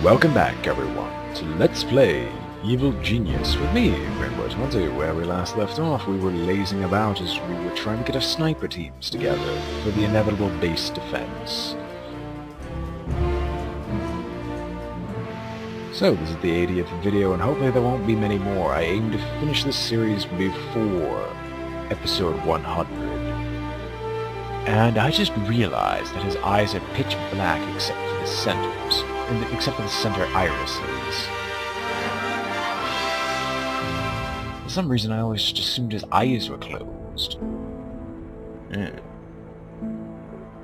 Welcome back, everyone, to Let's Play Evil Genius with me, BrainBoy. Where we last left off, we were lazing about as we were trying to get our sniper teams together for the inevitable base defense. So, this is the 80th video, and hopefully there won't be many more. I aim to finish this series before episode 100. And I just realized that his eyes are pitch black except for the centers. Except for the center irises. For some reason I always just assumed his eyes were closed.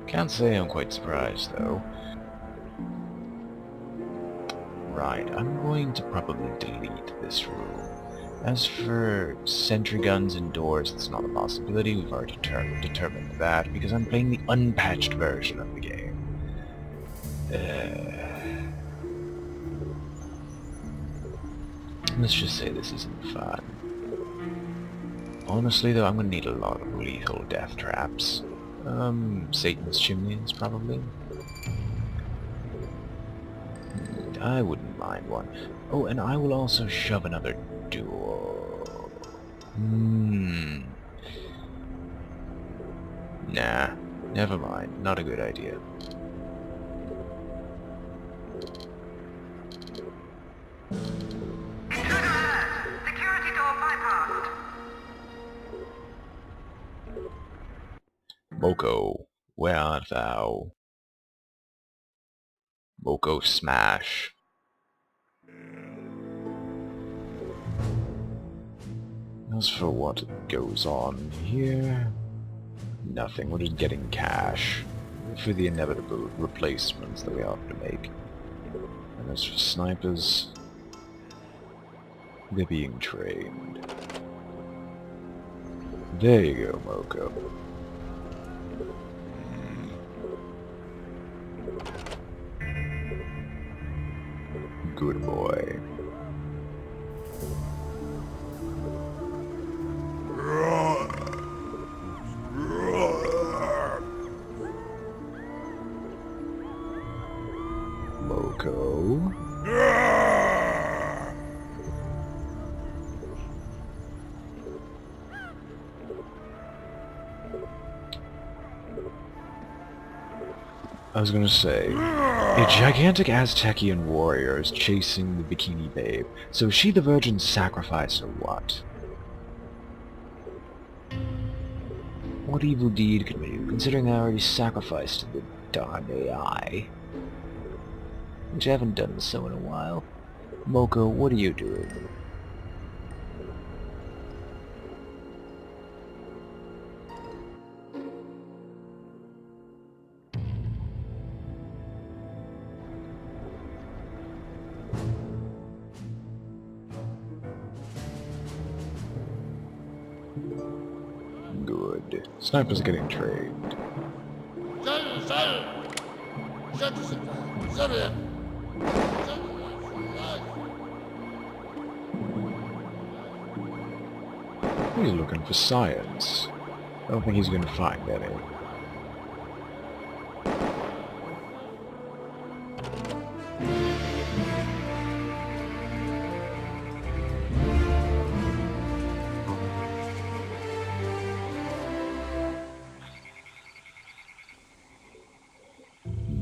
Can't say I'm quite surprised, though. Right, I'm going to probably delete this room. As for sentry guns indoors, it's not a possibility. We've already determined that, because I'm playing the unpatched version of the game. Let's just say this isn't fun. Honestly, though, I'm gonna need a lot of lethal death traps. Satan's chimneys, probably. I wouldn't mind one. Oh, and I will also shove another door. Nah, never mind. Not a good idea. Moko, where art thou? Moko smash. As for what goes on here, nothing. We're just getting cash for the inevitable replacements that we have to make. And as for snipers, they're being trained. There you go, Moko. Good boy. Moko. I was gonna say, a gigantic Aztecian warrior is chasing the bikini babe. So is she the virgin sacrifice or what? What evil deed could we do, considering I already sacrificed to the darn AI? Which I haven't done so in a while. Moko, what are you doing? Good. Snipers are getting trained. He's looking for science. I don't think he's going to find any.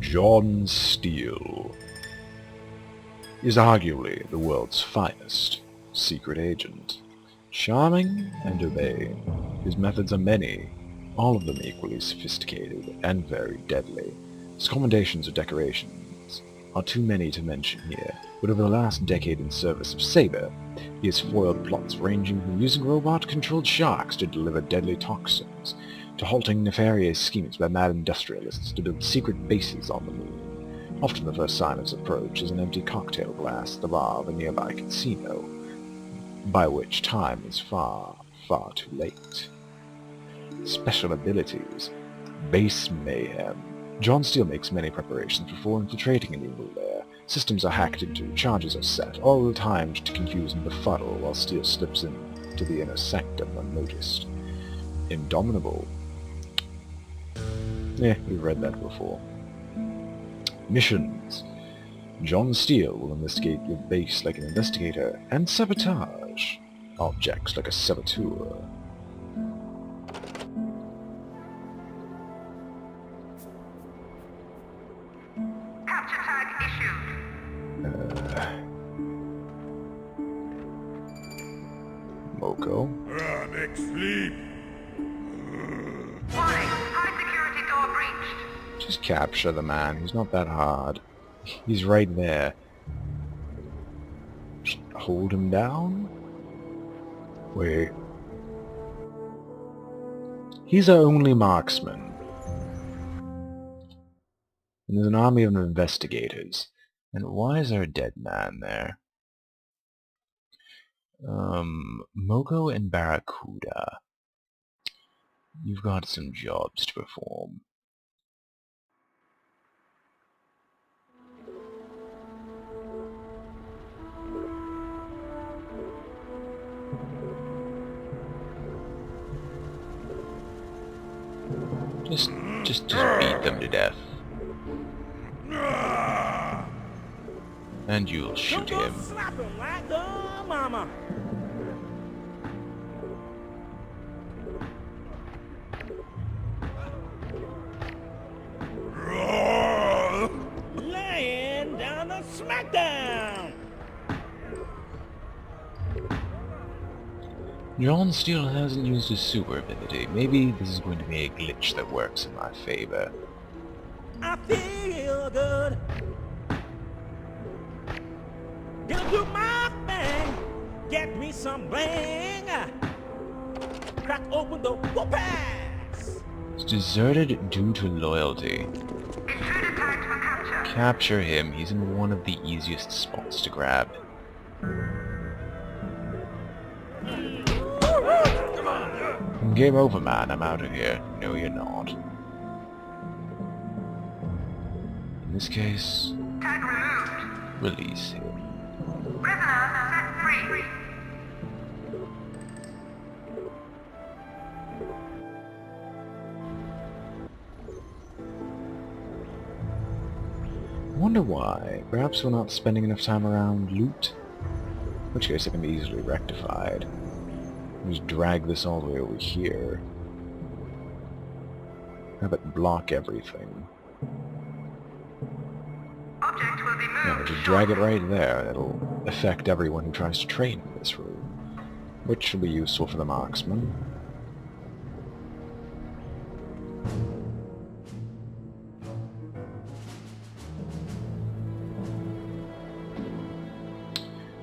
John Steele is arguably the world's finest secret agent. Charming and urbane, his methods are many, all of them equally sophisticated and very deadly. His commendations or decorations are too many to mention here, but over the last decade in service of Saber, he has foiled plots ranging from using robot-controlled sharks to deliver deadly toxins, to halting nefarious schemes by mad industrialists to build secret bases on the moon. Often the first sign of his approach is an empty cocktail glass at the bar of a nearby casino, by which time is far, far too late. Special abilities. Base mayhem. John Steele makes many preparations before infiltrating an evil lair. Systems are hacked into, charges are set, all timed to confuse and befuddle while Steele slips into the inner sanctum unnoticed. Indomitable. We've read that before. Missions. John Steele will investigate your base like an investigator and sabotage objects like a saboteur. Capture tag issued. Moko. Next sleep. Warning, high security door breached. Just capture the man. He's not that hard. He's right there. Just hold him down? Wait. He's our only marksman. And there's an army of investigators. And why is there a dead man there? Moko and Barracuda. You've got some jobs to perform. Just beat them to death. And you'll shoot him. Slap him like the mama. Laying down a smackdown. John Steele hasn't used his super ability. Maybe this is going to be a glitch that works in my favor. I feel good. Gonna do my thing. Get me some bling. Crack open the whoop-ass. He's deserted due to loyalty. Intruder tagged for capture. Capture him. He's in one of the easiest spots to grab. Game over, man. I'm out of here. No, you're not. In this case, Tag removed. release him. Prisoner set free. Wonder why. Perhaps we're not spending enough time around loot? In which case it can be easily rectified. Just drag this all the way over here. Have it block everything. Object will be moved. No, just drag it right there. It'll affect everyone who tries to train in this room. Which will be useful for the marksman.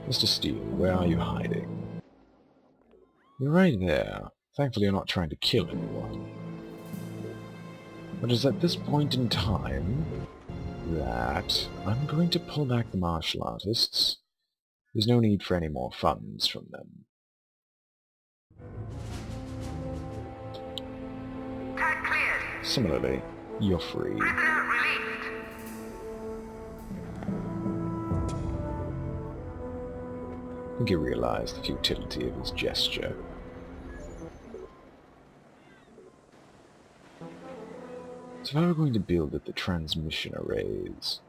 Mr. Steele, where are you hiding? You're right there. Thankfully you're not trying to kill anyone. But it's at this point in time that I'm going to pull back the martial artists. There's no need for any more funds from them. Tag cleared. Similarly, you're free. Prisoner released. I think he realized the futility of his gesture. So if I were going to build at the transmission arrays,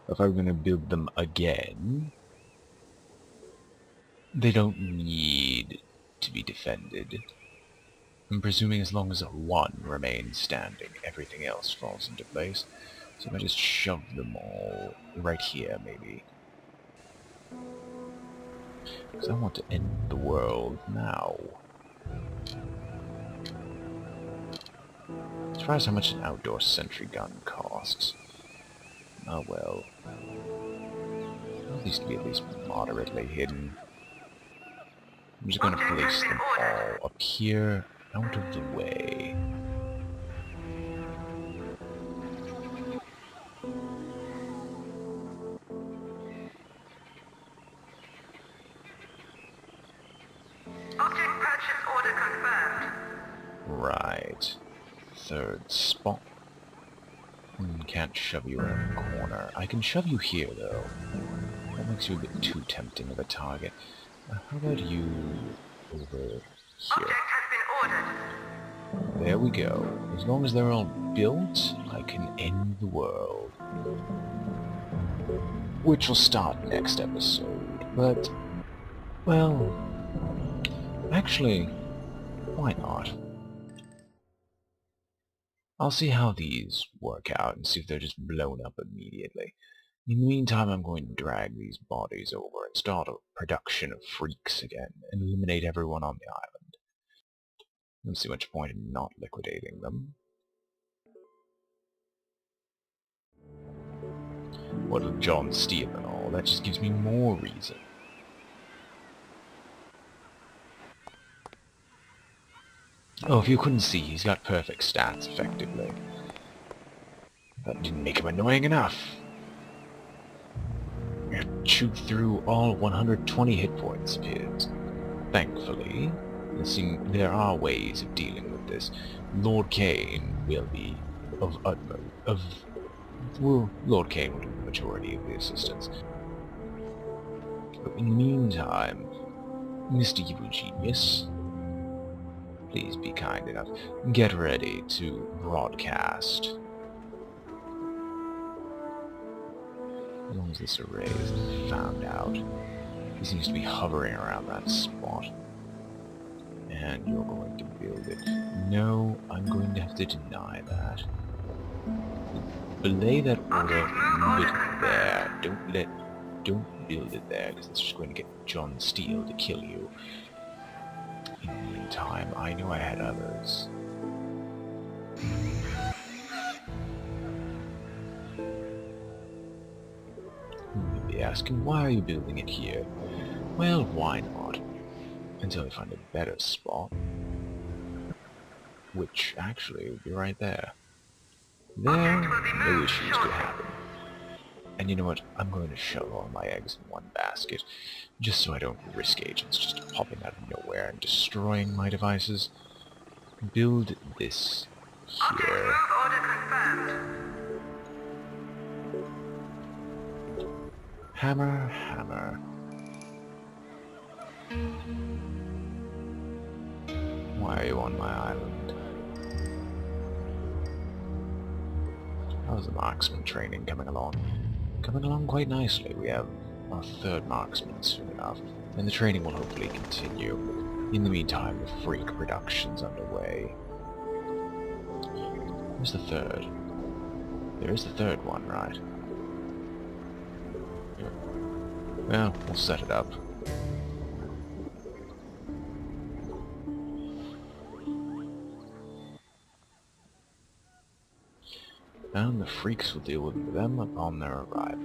if I were going to build them again, they don't need to be defended. I'm presuming as long as one remains standing, everything else falls into place. So if I just shove them all right here, maybe. Because I want to end the world now. Surprised how much an outdoor sentry gun costs. Oh well. At least be moderately hidden. I'm just going to place them all up here, out of the way. Object purchase order confirmed. Right. Third spot. Can't shove you in a corner. I can shove you here, though. That makes you a bit too tempting of a target. How about you over here? Object has been ordered. There we go. As long as they're all built, I can end the world. Which will start next episode, but, well, actually, why not? I'll see how these work out and see if they're just blown up immediately. In the meantime, I'm going to drag these bodies over and start a production of freaks again, and eliminate everyone on the island. I don't see much point in not liquidating them. What with John Steele and all, that just gives me more reason. Oh, if you couldn't see, he's got perfect stats, effectively. That didn't make him annoying enough. I chewed through all 120 hit points of his. Thankfully, there are ways of dealing with this. Lord Kane will be Lord Kane will do the majority of the assistance. But in the meantime, Mr. Evil Genius, please be kind enough. Get ready to broadcast. As long as this array isn't found out. He seems to be hovering around that spot. And you're going to build it. No, I'm going to have to deny that. Belay that order, move it there. Don't build it there, because it's just going to get John Steele to kill you. In the meantime, I knew I had others. You'll be asking, why are you building it here? Well, why not? Until I find a better spot. Which, actually, would be right there. There, no issues could happen. And you know what? I'm going to shove all my eggs in one basket, just so I don't risk agents just popping out of nowhere and destroying my devices. Build this here. Move order confirmed. Hammer, hammer. Why are you on my island? How's the marksman training coming along? Coming along quite nicely. We have our third marksman soon enough, and the training will hopefully continue. In the meantime, the freak production's underway. Where's the third? There is the third one, right? Well, we'll set it up. And the freaks will deal with them upon their arrival.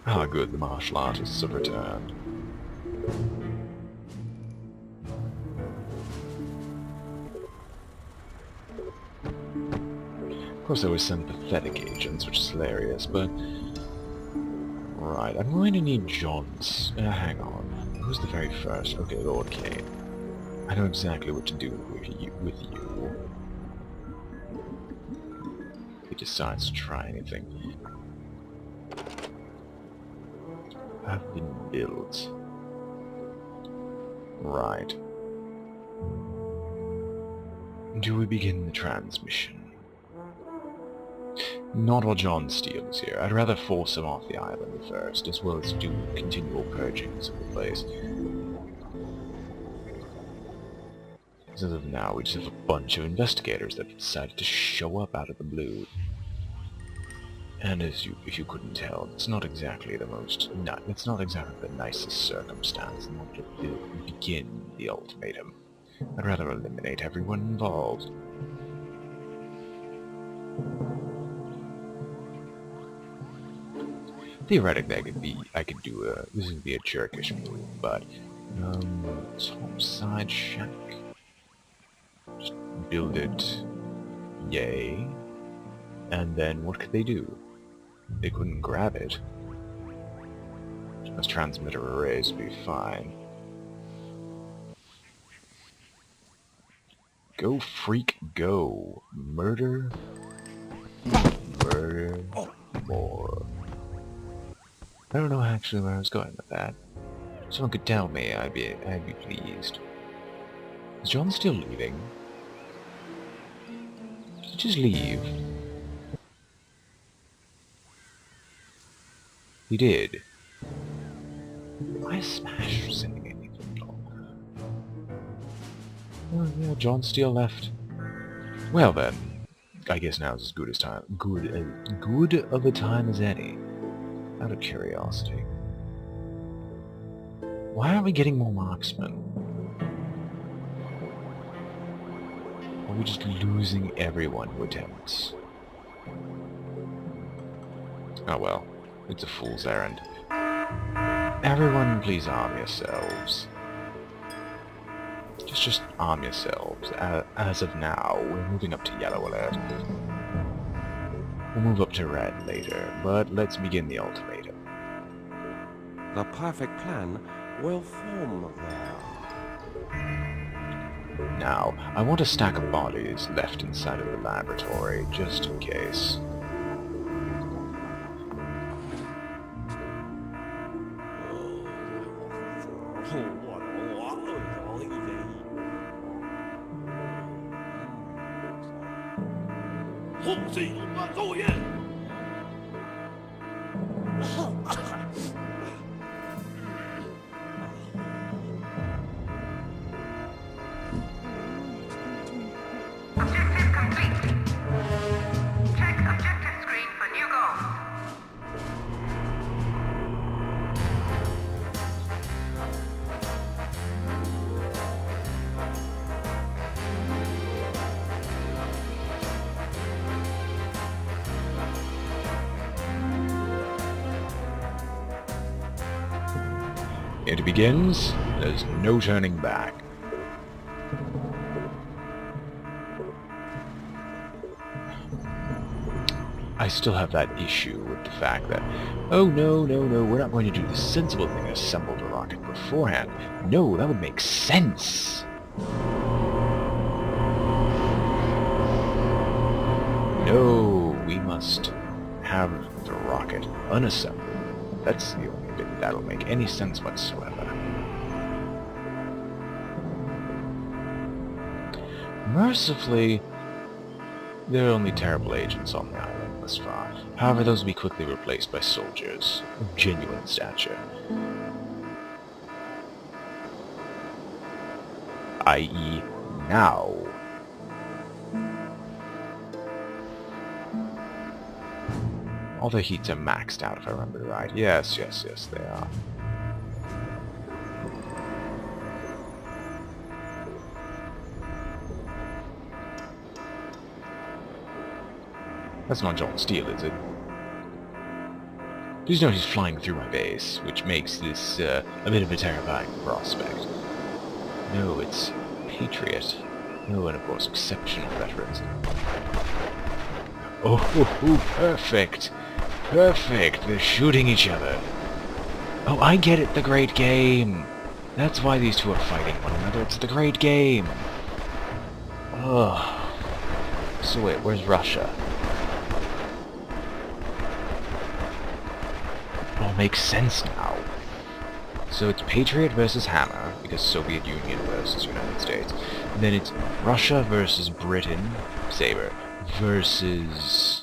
Ah, good, the martial artists have returned. Of course there were some pathetic agents, which is hilarious, but... Right, I'm going to need John's... hang on. Who's the very first? Okay, Lord Kane. I know exactly what to do with you. If he decides to try anything. Have been built. Right. Do we begin the transmission? Not while John Steele is here. I'd rather force him off the island first, as well as do continual purgings of the place. As of now, we just have a bunch of investigators that decided to show up out of the blue. And if you couldn't tell, it's not exactly the it's not exactly the nicest circumstance in order to begin the ultimatum. I'd rather eliminate everyone involved. Theoretically, I could do this would be a jerkish move, but, top side shack. Just build it, yay, and then what could they do? They couldn't grab it. Those transmitter arrays will be fine. Go, freak, go. Murder. Murder. More. I don't know actually where I was going with that. If someone could tell me, I'd be pleased. Is John still leaving? Did he just leave? He did. Why Smash sending anything longer? Oh yeah, John Steele left. Well then, I guess now's as good as time. Good of a time as any. Out of curiosity. Why aren't we getting more marksmen? Or are we just losing everyone who attempts? Oh well, it's a fool's errand. Everyone please arm yourselves. Just arm yourselves. As of now, we're moving up to yellow alert. We'll move up to red later, but let's begin the ultimatum. The perfect plan will form there. Now, I want a stack of bodies left inside of the laboratory, just in case. Objective complete. Check objective screen for new goals. It begins, there's no turning back. I still have that issue with the fact that, oh no, we're not going to do the sensible thing and assemble the rocket beforehand. No, that would make sense. No, we must have the rocket unassembled. That's the only bit that'll make any sense whatsoever. Mercifully, there are only terrible agents on the island thus far. However, those will be quickly replaced by soldiers of genuine stature. I.e., now. All their heats are maxed out, if I remember right. Yes, they are. That's not John Steele, is it? Please note he's flying through my base, which makes this a bit of a terrifying prospect. No, it's Patriot. Oh, and of course, exceptional veterans. Oh, perfect! Perfect! They're shooting each other. Oh, I get it, the Great Game! That's why these two are fighting one another, it's the Great Game! Ugh. So wait, where's Russia? It all makes sense now. So it's Patriot versus Hammer, because Soviet Union versus United States. And then it's Russia versus Britain, Saber, versus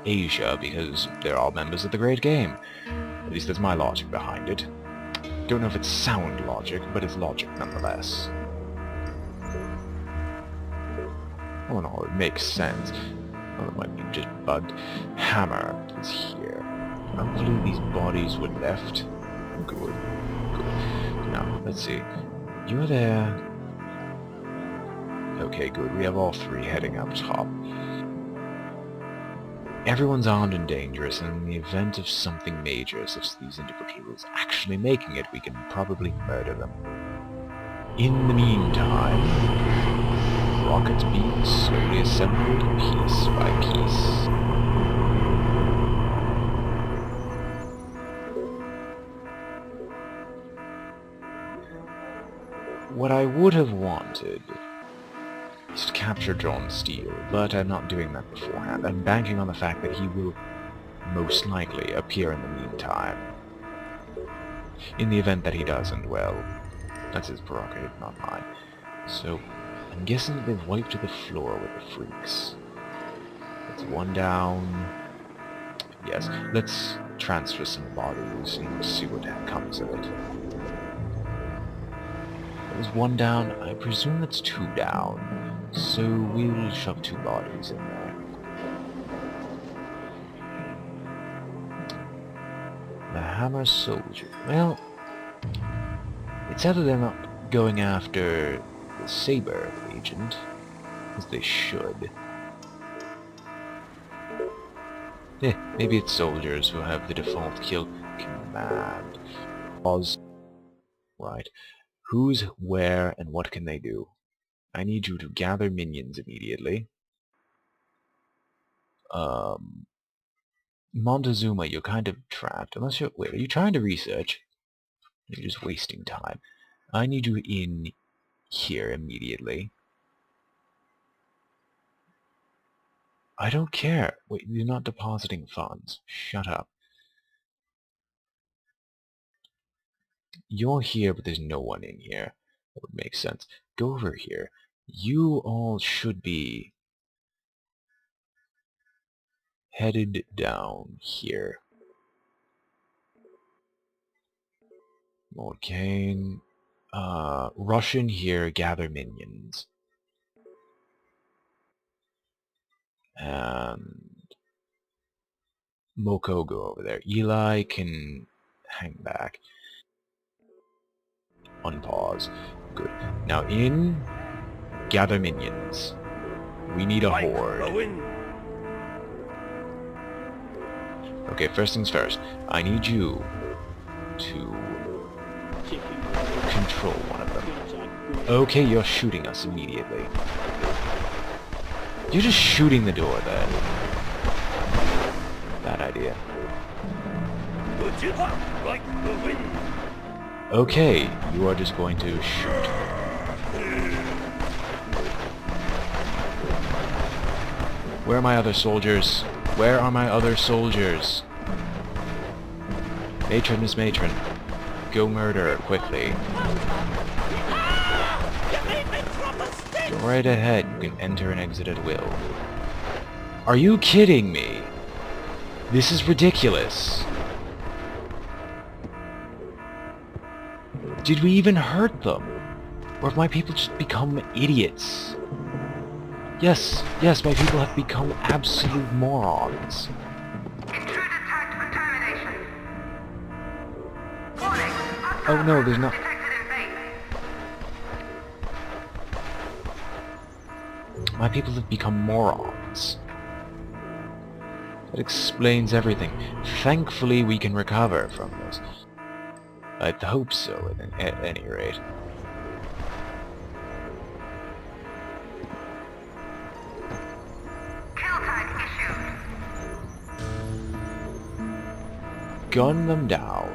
Asia, because they're all members of the Great Game. At least that's my logic behind it. Don't know if it's sound logic, but it's logic nonetheless. Oh no, it makes sense. Oh, it might be just bugged. Hammer is here. I don't believe these bodies were left. Good. Now, let's see. You're there. Okay, good. We have all three heading up top. Everyone's armed and dangerous, and in the event of something major, such as these individuals actually making it, we can probably murder them. In the meantime, rockets being slowly assembled piece by piece. what I would have wanted is to capture John Steele, but I'm not doing that beforehand. I'm banking on the fact that he will most likely appear in the meantime. In the event that he doesn't, well, that's his prerogative, not mine. So, I'm guessing that they've wiped the floor with the freaks. That's one down. Yes, let's transfer some bodies and see what comes of it. There's one down. I presume that's two down. So we'll shove two bodies in there. The Hammer Soldier. Well, it's either they're not going after the Saber agent, as they should. Maybe it's soldiers who have the default kill command. Pause. Right. Who's where and what can they do? I need you to gather minions immediately. Montezuma, you're kind of trapped. Unless you're... Wait, are you trying to research? You're just wasting time. I need you in here immediately. I don't care. Wait, you're not depositing funds. Shut up. You're here, but there's no one in here. That would make sense. Go over here. You all should be headed down here. Okay. Rush in here, gather minions. And Moko, go over there. Eli can hang back. Unpause. Good. Now in, gather minions. We need a horde. Okay, first things first. I need you to control one of them. Okay, you're shooting us immediately. You're just shooting the door then. Bad idea. Okay, you are just going to shoot. Where are my other soldiers? Where are my other soldiers? Matron, Miss Matron. Go murder her quickly. Go right ahead. You can enter and exit at will. Are you kidding me? This is ridiculous. Did we even hurt them? Or have my people just become idiots? Yes, my people have become absolute morons. Intruder tagged for termination. Warning. Oh no, there's not... Detected in base. My people have become morons. That explains everything. Thankfully we can recover from this. I'd hope so, at any rate. Kill tag issued. Gun them down.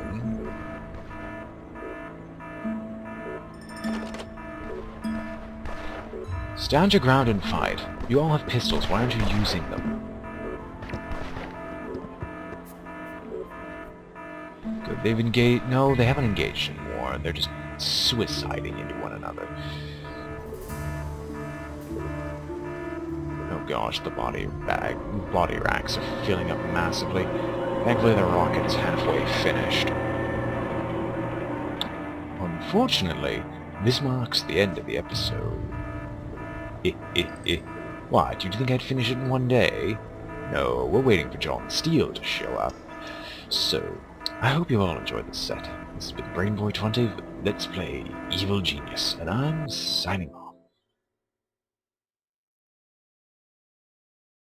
Stand your ground and fight. You all have pistols, why aren't you using them? Good, they've engaged... No, they haven't engaged anymore. They're just suiciding into one another. Oh gosh, the body racks are filling up massively. Thankfully the rocket is halfway finished. Unfortunately, this marks the end of the episode. Why, did you think I'd finish it in one day? No, we're waiting for John Steele to show up. So, I hope you all enjoyed this set. This has been BrainBoy 20, Let's Play Evil Genius, and I'm signing off.